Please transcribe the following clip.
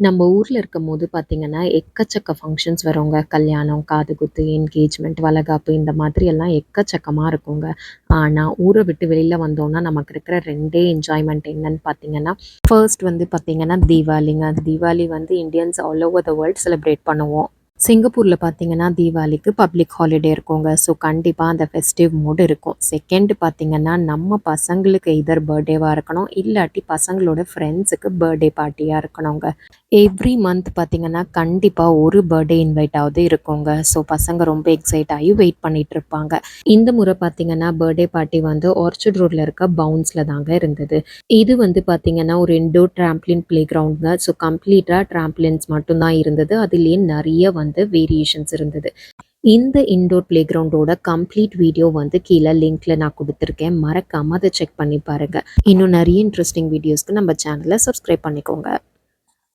நம்ம ஊர்ல இருக்கும்போது பார்த்தீங்கன்னா, எக்கச்சக்க ஃபங்ஷன்ஸ் வருங்க. கல்யாணம், காதுகுத்து, என்கேஜ்மெண்ட், வளைகாப்பு இந்த மாதிரி எல்லாம் எக்கச்சக்கமா இருக்குங்க. ஆனா, ஊர விட்டு வெளில வந்தோம்னா, நமக்கு இருக்கிற 2டே என்ஜாய்மெண்ட் என்னன்னு பார்த்தீங்கன்னா, ஃபர்ஸ்ட் வந்து பார்த்தீங்கன்னா தீபாவளிங்க. தீபாவளி வந்து Indians all over the world celebrate பண்ணுவோம். சிங்கப்பூர்ல பார்த்தீங்கன்னா, தீபாவளிக்கு பப்ளிக் ஹாலிடே இருக்குங்க. ஸோ, கண்டிப்பா அந்த ஃபெஸ்டிவ் மூட் இருக்கும். செகண்ட் பார்த்தீங்கன்னா, நம்ம பசங்களுக்கு எய்தர் பர்த்டேவா இருக்கணும், இல்லாட்டி பசங்களோட ஃப்ரெண்ட்ஸுக்கு பர்த்டே பார்ட்டியா இருக்கணுங்க. எவ்ரி மந்த் பார்த்தீங்கன்னா, கண்டிப்பா ஒரு பர்த்டே இன்வைட் ஆவது இருக்குங்க. ஸோ, பசங்க ரொம்ப எக்ஸைட் ஆகி வெயிட் பண்ணிட்டுருப்பாங்க. இந்த முறை பார்த்தீங்கன்னா, பர்த்டே பார்ட்டி வந்து ஆர்ச்சர்ட் ரோட்ல இருக்க பவுன்ஸ்ல தாங்க இருந்தது. இது வந்து பார்த்தீங்கன்னா, ஒரு இன்டோர் ட்ராம்ப்ளின் ப்ளே கிரவுண்டுங்க. ஸோ, கம்ப்ளீட்டா ட்ராம்ப்ளின்ஸ் மட்டும் தான் இருந்தது. அதிலேயே நெறைய வந்து வேரியேஷன்ஸ் இருந்தது. இந்த இன்டோர் ப்ளே கிரவுண்டோட கம்ப்ளீட் வீடியோ வந்து கீழ லிங்க்ல நான் குடுத்துருக்கேன். மறக்காம அத செக் பண்ணி பாருங்க. இன்னும் நெறைய இன்ட்ரஸ்டிங் வீடியோஸ்க்கு நம்ம சேனல சப்ஸ்கிரைப் பண்ணிக்கோங்க.